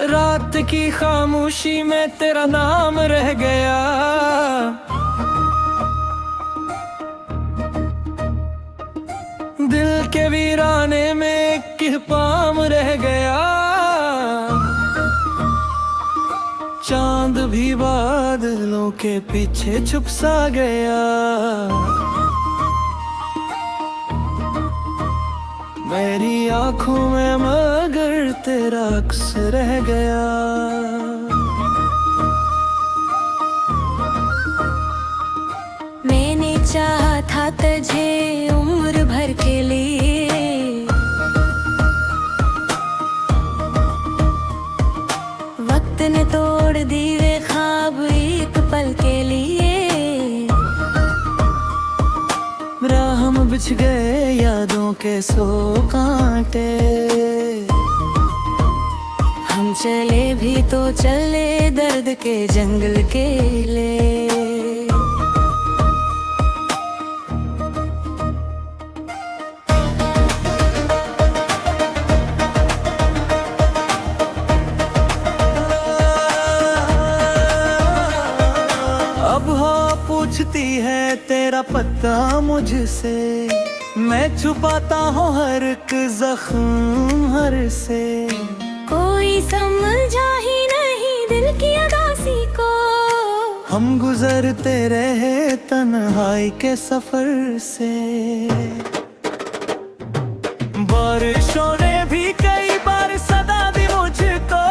रात की खामोशी में तेरा नाम रह गया। दिल के वीराने में एक पाम रह गया। चांद भी बादलों के पीछे छुप सा गया। मेरी आंखों में मगर तेरा अक्स रह गया। मैंने चाहा था तुझे उम्र भर के लिए, वक्त ने तोड़ दिए ख्वाब एक पल के लिए। राह में बिछ गए यादों के सौ कांटे। हम चले भी तो चले दर्द के जंगल के लिए। अब हाँ पूछती है तेरा पता मुझसे, मैं छुपाता हूँ हर एक जख्म हर से। कोई समझा ही नहीं दिल की उदासी को, हम गुजरते रहे तन्हाई के सफर से। बारिशों ने भी कई बार सदा दी मुझको,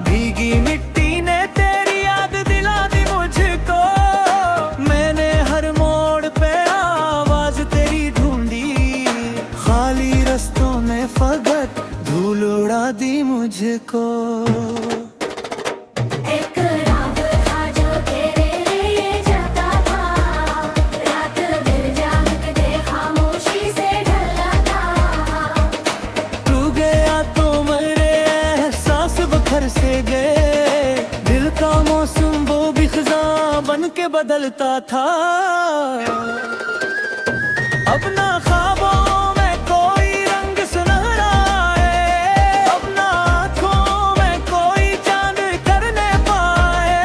भीगी मिट्टी ने तेरी याद दिला दी मुझको। मैंने हर मोड़ पे आवाज तेरी ढूंढी, खाली रस्तों में फकत धूल उड़ा दी मुझको। एक रात था जो तेरे लिए जाता था, रात दिल जाग के खामोशी से ढला था। तू गया तो मेरे एहसास बखर से गए, दिल का मौसम वो भी खिज़ां बन के बदलता था। अपना ख्वाबों में कोई रंग सुनहरा है, अपना आँखों में कोई चांद करने पाए।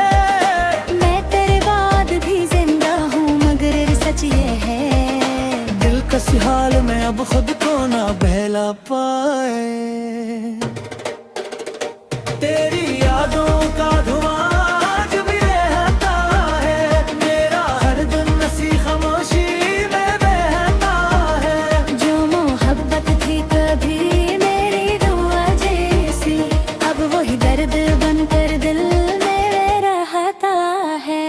मैं तेरे बाद भी जिंदा हूँ मगर सच ये है, दिल किसी हाल में अब खुद को ना बहला पाए। तेरी यादों का धुआं आज भी रहता है, मेरा हर दिन नसी खामोशी में बहता है। जो मोहब्बत थी कभी मेरी दुआ जैसी, अब वही दर्द बनकर दिल में रहता है।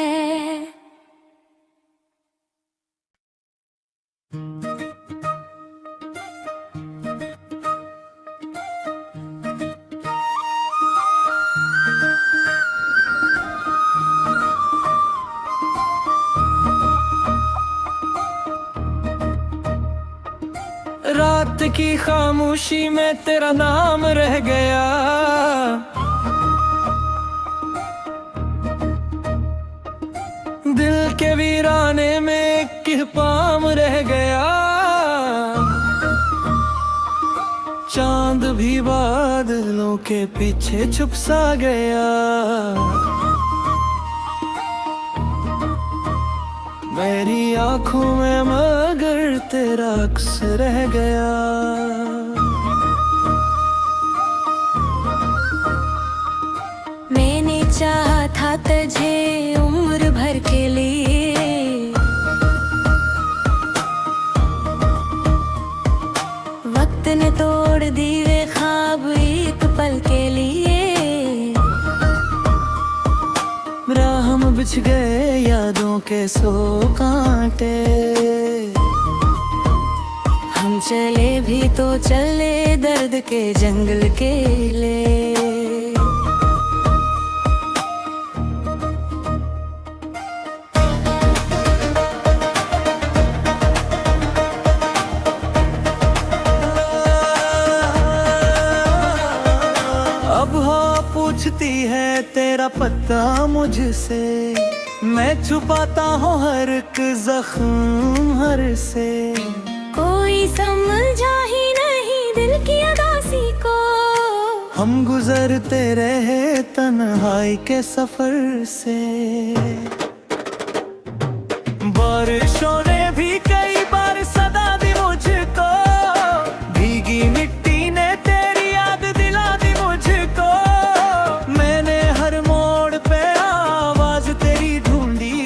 रात की खामोशी में तेरा नाम रह गया। दिल के वीराने में एक पाम रह गया। चांद भी बादलों के पीछे छुप सा गया। मेरी आंखों में मगर तेरा अक्स रह गया। मैंने चाहा था तुझे उम्र भर के लिए, वक्त ने तोड़ दिए ख्वाब एक पल के लिए। राह में बिछ गए यादों के सौ कांटे। हम चले भी तो चले दर्द के जंगल के लिए। अब हाँ पूछती है तेरा पता मुझसे, मैं छुपाता हूँ हर एक जख्म हर से। कोई समझा ही नहीं दिल की उदासी को, हम गुजरते रहे तन्हाई के सफर से। बारिशों ने भी कई बार सदा दी मुझको, भीगी मिट्टी ने तेरी याद दिला दी मुझको। मैंने हर मोड़ पे आवाज तेरी ढूंढी,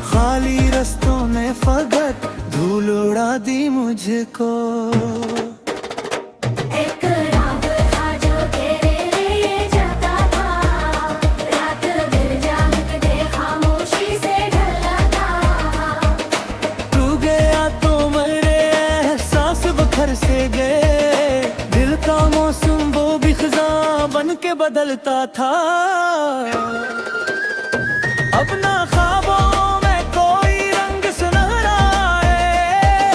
खाली रस्तों ने फकत धूल उड़ा दी मुझको। एक रात था जो तेरे लिए जाता था, रात दिल जाग के खामोशी से ढलता था। तू गया तो मेरे एहसास बखर से गए, दिल का मौसम वो भी खिज़ां बन के बदलता था। अब ना ख्वाबों में कोई रंग सुनहरा है,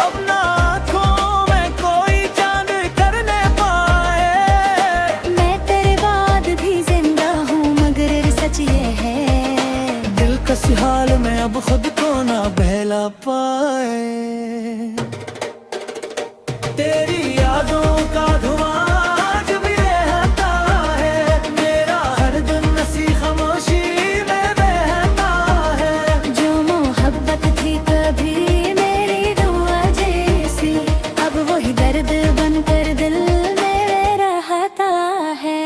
अब ना आँखों में कोई चांद करने पाए। मैं तेरे बाद भी जिंदा हूँ मगर सच ये है, दिल कसी हाल में अब खुद को ना बहला पाए। तेरी यादों का धुआं आज भी रहता है, मेरा हर दिन नसी खामोशी में बहता है। जो मोहब्बत थी कभी मेरी दुआ जैसी, अब वही दर्द बनकर दिल में रहता है।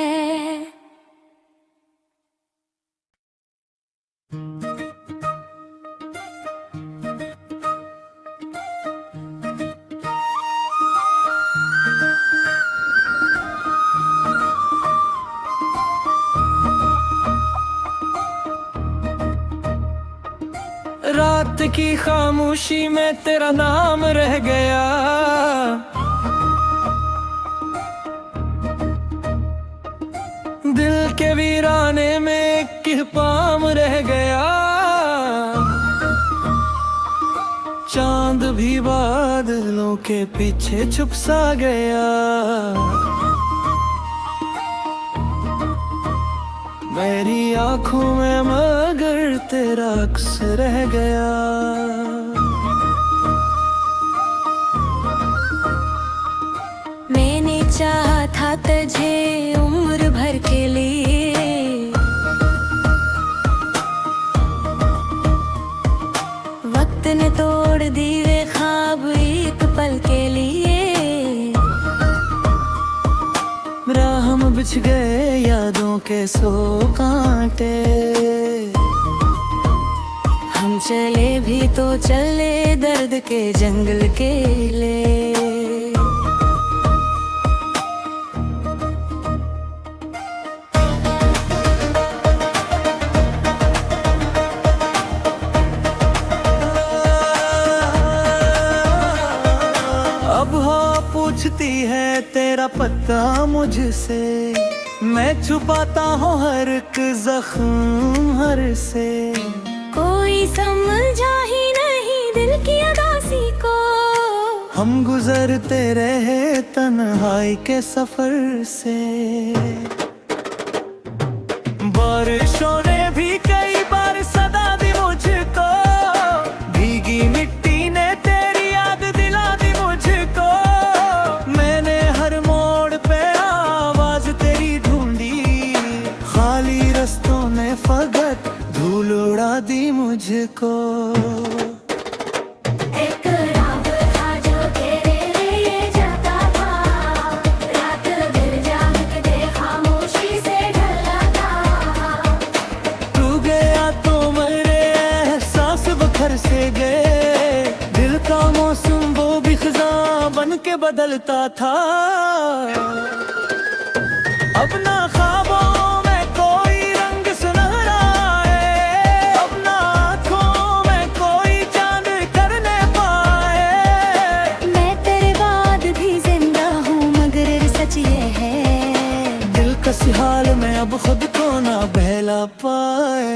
रात की खामोशी में तेरा नाम रह गया, दिल के वीराने में एक पाम रह गया। चांद भी बादलों के पीछे छुप सा गया, मेरी आंखों में मगर तेरा अक्स रह गया। मैंने चाहा था तुझे उम्र भर के लिए, वक्त ने तोड़ दिए ख्वाब एक पल के लिए। राह में बिछ गए यादों के सौ कांटे, हम चले भी तो चले दर्द के जंगल के लिए। अब हो पूछती है तेरा पता मुझसे, मैं छुपाता हूँ हर एक जख्म हर से। कोई समझा ही नहीं दिल की उदासी को, हम गुजरते रहे तन्हाई के सफर से। बारिशों ने भी कई बार सदा दी मुझको, भीगी मिट्टी ने तेरी याद दिला दी मुझको। मैंने हर मोड़ पे आवाज तेरी ढूंढी, खाली रस्तों ने फकत धूल उड़ा दी मुझको। एक रात था जो तेरे लिए जाता था, रात दिल जाग के खामोशी से ढलता था। तू गया तो मेरे एहसास बखर से गए, दिल का मौसम वो भी खिज़ां बन के बदलता था। अब ना ख्वाबों में कोई रंग सुनहरा है, अब ना आँखों में कोई चांद करने पाए। मैं तेरे बाद भी जिंदा हूँ मगर सच ये है, दिल कसी हाल में अब खुद को ना बहला पाए।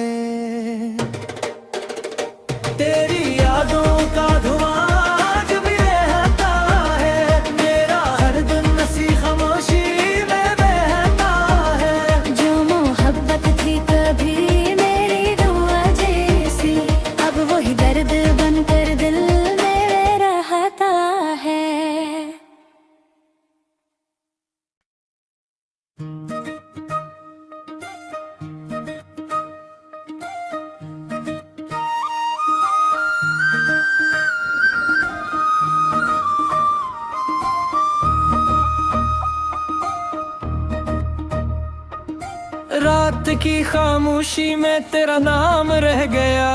तेरी यादों का धुआं आज भी रहता है, मेरा हर दिन नसी खामोशी में बहता है। जो मोहब्बत थी कभी मेरी दुआ जैसी, अब वही दर्द बनकर दिल में रहता है। रात की खामोशी में तेरा नाम रह गया।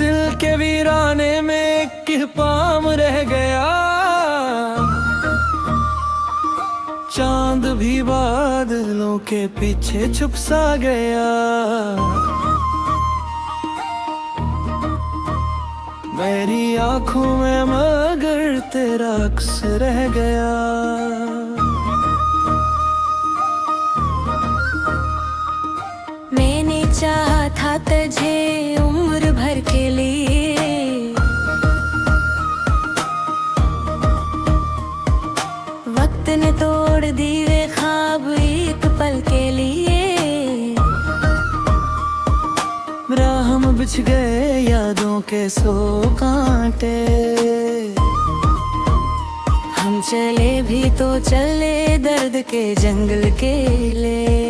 दिल के वीराने में किरपाम रह गया। चांद भी बादलों के पीछे छुप सा गया। मेरी आंखों में मगर तेरा अक्स रह गया। मैंने चाहा था तुझे उम्र भर के लिए, वक्त ने तोड़ दिए ख्वाब एक पल के लिए। राह में बिछ गए यादों के सो कांटे। हम चले भी तो चले दर्द के जंगल के लिए।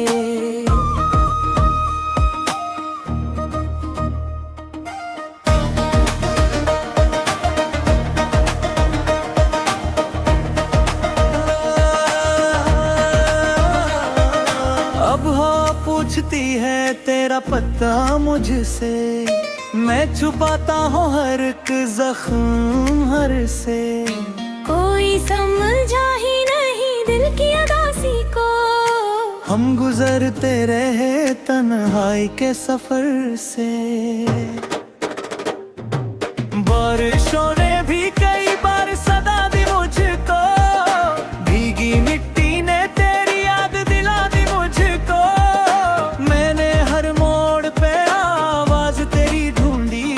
अब हाँ पूछती है तेरा पता मुझसे, मैं छुपाता हूँ हर एक जख्म हर से। कोई समझा ही नहीं दिल की उदासी को, हम गुजरते रहे तन्हाई के सफर से। बारिशों ने भी कई बार सदा दी मुझको, भीगी मिट्टी ने तेरी याद दिला दी मुझको। मैंने हर मोड़ पे आवाज तेरी ढूंढी,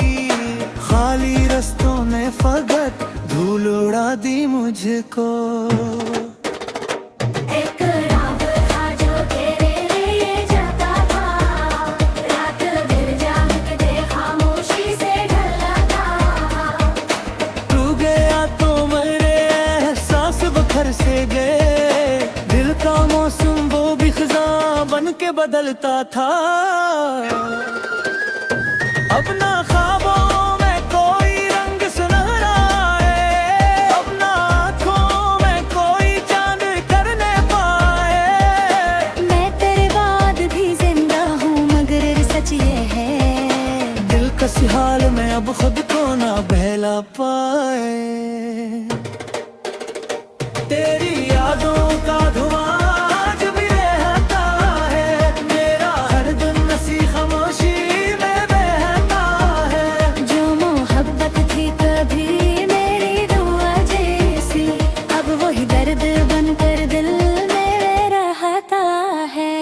खाली रस्तों ने फकत धूल उड़ा दी मुझको। एक रात था जो तेरे लिए जाता था, रात दिल जाग के दे खामोशी से ढला था। तू गया तो मेरे एहसास बखर से गए, दिल का मौसम वो भी खिज़ां बन के बदलता था। अब ना ख्वाबों में कोई रंग सुनहरा है, अब ना आँखों में कोई चांद करने पाए। मैं तेरे बाद भी जिंदा हूँ मगर सच ये है, दिल किसी हाल में अब खुद को ना बहला पाए। तेरी यादों का धुआं आज भी रहता है, मेरा हर दिन नसी खामोशी में बहता है। जो मोहब्बत थी कभी मेरी दुआ जैसी, अब वही दर्द बनकर दिल में रहता है।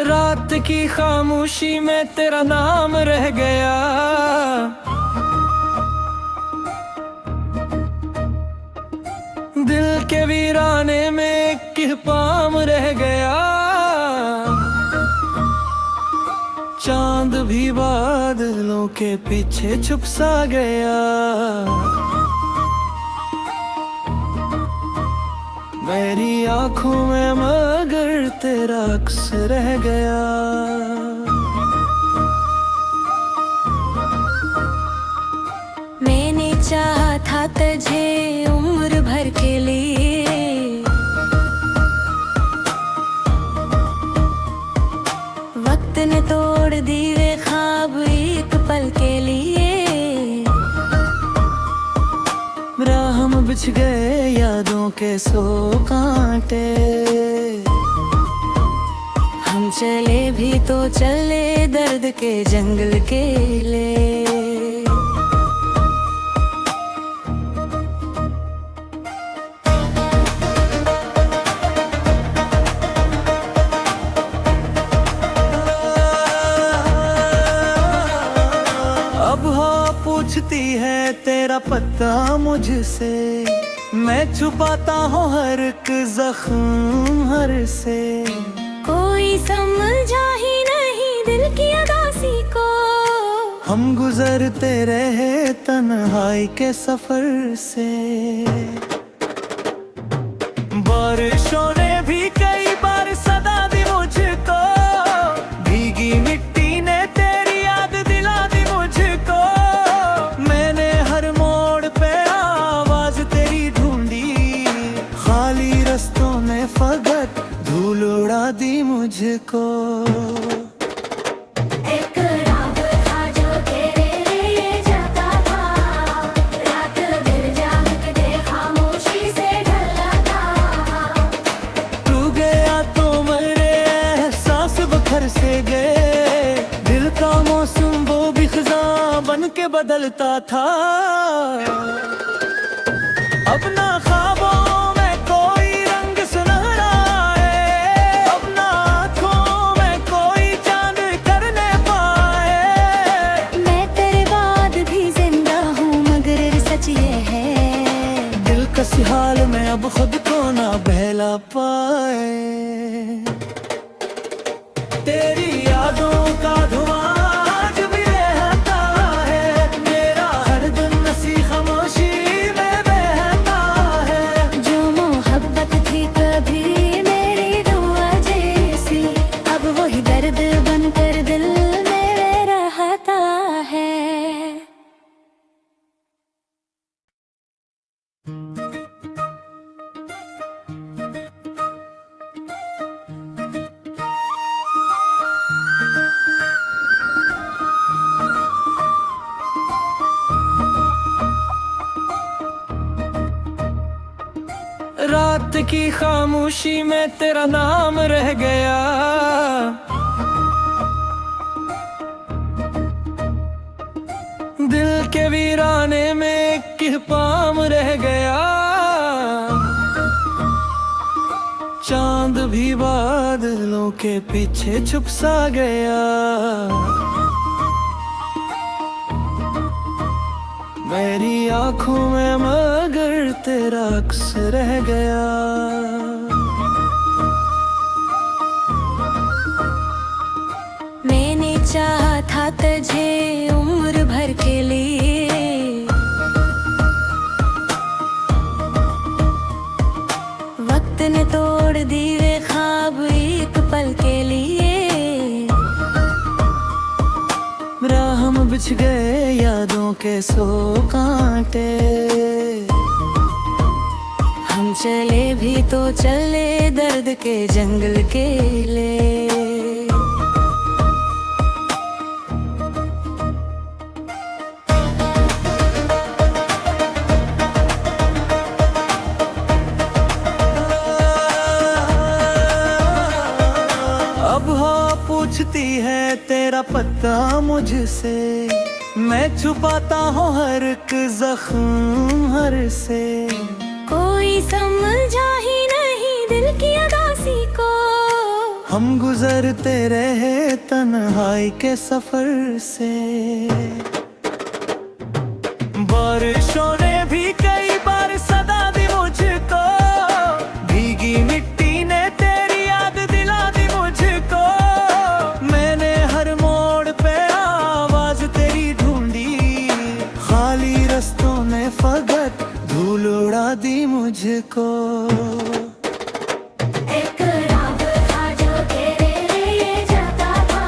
रात की खामोशी में तेरा नाम रह गया। दिल के वीराने में किरपाम रह गया। चांद भी बादलों के पीछे छुप सा गया। मेरी आंखों में मगर तेरा अक्स रह गया। मैंने चाहा था तुझे उम्र भर के लिए, वक्त ने तोड़ दिए ख्वाब एक पल के लिए। राह में बिछ गए यादों के सो कांटे। हम चले भी तो चले दर्द के जंगल के लिए। अब हाँ पूछती है तेरा पता मुझसे, मैं छुपाता हूँ हर एक जख्म हर से। कोई समझा ही नहीं दिल की उदासी को, हम गुजरते रहे तन्हाई के सफर से। बारिशों ने भी कई बार सदा दी मुझको, भीगी मिट्टी ने तेरी याद दिला दी मुझको। मैंने हर मोड़ पे आवाज तेरी ढूंढी, खाली रस्तों ने फकत धूल उड़ा दी मुझको। एक रात था जो तेरे लिए जाता था, रात दिन जाग के खामोशी से ढलता था। तू गया तो मेरे एहसास बखर से गए, दिल का मौसम वो भी खिज़ां बन के बदलता था। अपना ख्वाबों में कोई रंग सुनहरा है, अपना आँखों में कोई चांद करने पाए। मैं तेरे बाद भी जिंदा हूँ मगर सच ये है, दिल कसी हाल में अब खुद को ना बहला पाए। तेरी यादों का धुआं आज भी रहता है, मेरा हर दिन नसी खामोशी में बहता है। जो मोहब्बत थी कभी मेरी दुआ जैसी, अब वही दर्द बनकर दिल में रहता है। रात की खामोशी में तेरा नाम रह गया, दिल के वीराने में एक पाम रह गया। चांद भी बादलों के पीछे छुप सा गया, मेरी आंखों में मगर तेरा अक्स रह गया। मैंने चाहा था तुझे उम्र भर के लिए, वक्त ने तोड़ दिए ख्वाब एक पल के लिए। राह में बिछ गए यादों के सौ कांटे, हम चले भी तो चले दर्द के जंगल के लिए। अब हाँ पूछती है तेरा पता मुझसे, मैं छुपाता हूँ हर एक जख्म हर से। कोई समझा ही नहीं दिल की उदासी को, हम गुजरते रहे तन्हाई के सफर से। बारिशों ने भी कई बार सदा दी मुझको, भीगी मिट्टी ने तेरी याद दिला दी मुझको। मैंने हर मोड़ पे आवाज तेरी ढूंढी, खाली रस्तों ने फकत धूल उड़ा दी मुझको। एक रात था जो तेरे लिए जाता था,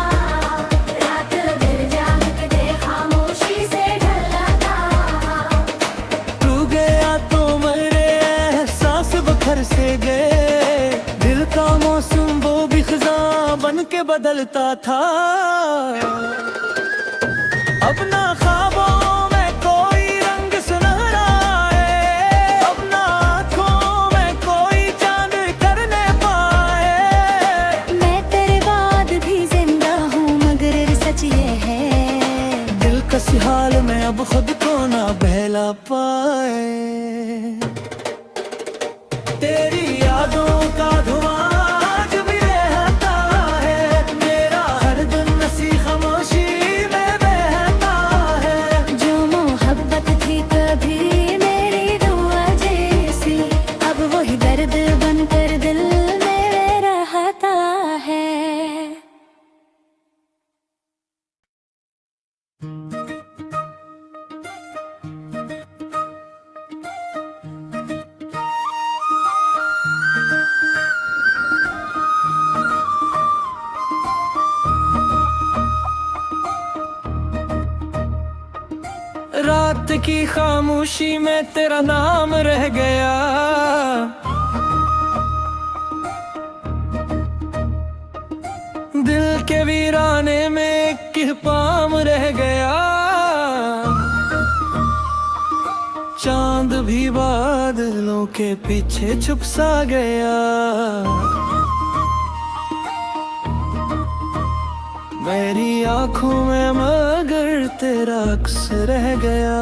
रात दिन जाग के खामोशी से ढलता था। तू गया तो मेरे एहसास बखर से गए, दिल का मौसम वो भी खिज़ां बन के बदलता था। अपना ख्वाबों में कोई रंग सुनहरा है, अपना आँखों में कोई चांद करने पाए। मैं तेरे बाद भी जिंदा हूँ मगर सच ये है, दिल कसी हाल में अब खुद को ना बहला पाए। तेरी यादों का धुआं आज भी रहता है, मेरा हर दिन नसी खामोशी में बहता है। जो मोहब्बत थी कभी मेरी दुआ जैसी, अब वही दर्द बनकर दिल में रहता है। रात की खामोशी में तेरा नाम रह गया, दिल के वीराने में किरपाम रह गया। चांद भी बादलों के पीछे छुप सा गया, मेरी आंखों में मगर तेरा अक्स रह गया।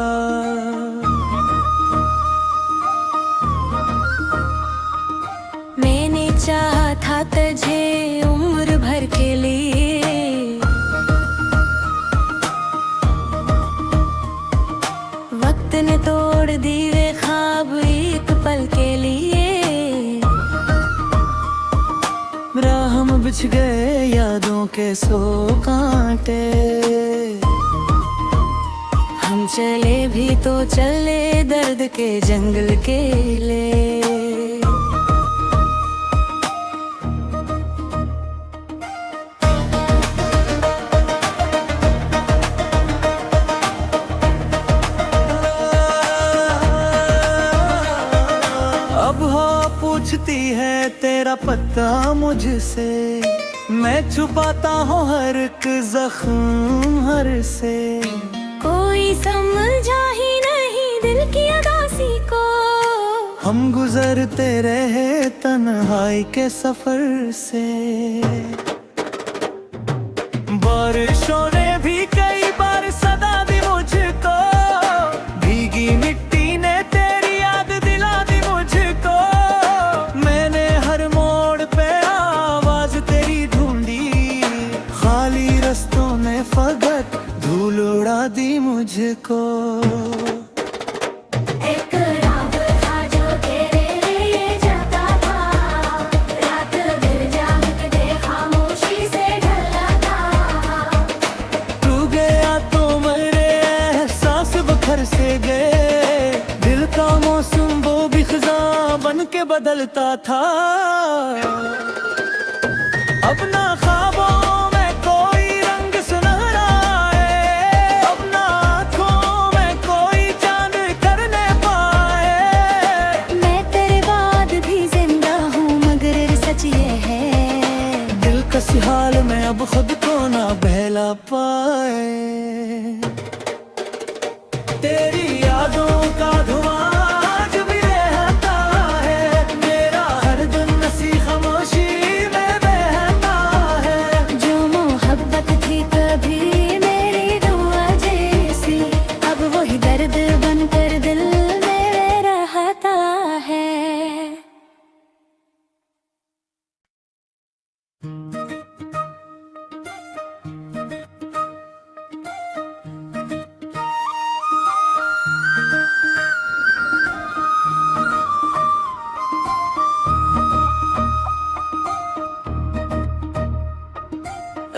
मैंने चाहा था तुझे उम्र भर के लिए, वक्त ने तोड़ दिए ख्वाब एक पल के लिए। राह में बिछ गए यादों के 100 कांटे, हम चले भी तो चले दर्द के जंगल के लिए। अब हाँ पूछती है तेरा पता मुझसे, मैं छुपाता हूँ हर एक जख्म हर से। कोई समझा ही नहीं दिल की उदासी को, हम गुजरते रहे तन्हाई के सफर से। बारिशों ने भी कई बार सदा दी मुझको, भीगी मिट्टी ने तेरी याद दिला दी मुझको। मैंने हर मोड़ पे आवाज तेरी ढूंढी, खाली रस्तों ने फकत धूल उड़ा दी मुझको। एक रात था जो तेरे लिए जाता था, रात दिल जाग के दे खामोशी से ढला था। तू गया तो मेरे एहसास बखर से गए, दिल का मौसम वो भी खिज़ां बन के बदलता था। अपना ख्वाबों में कोई रंग सुनहरा है, अपना आँखों में कोई चांद करने पाए। मैं तेरे बाद भी जिंदा हूँ मगर सच ये है, दिल किसी हाल में अब खुद को ना बहला पाए। तेरी यादों का धुआं आज भी रहता है, मेरा हर दिन नसी खामोशी में बहता है। जो मोहब्बत थी कभी मेरी दुआ जैसी, अब वही दर्द बनकर दिल में रहता है।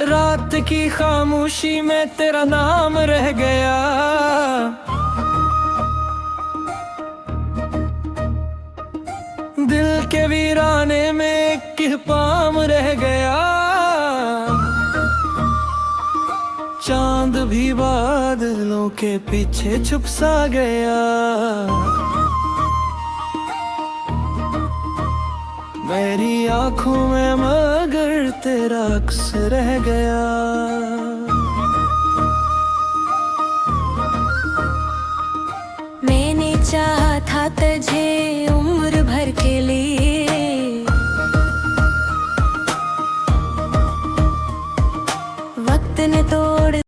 रात की खामोशी में तेरा नाम रह गया, दिल के वीराने में किरपाम रह गया। चांद भी बादलों के पीछे छुप सा गया, मेरी आंखों में मगर तेरा अक्स रह गया।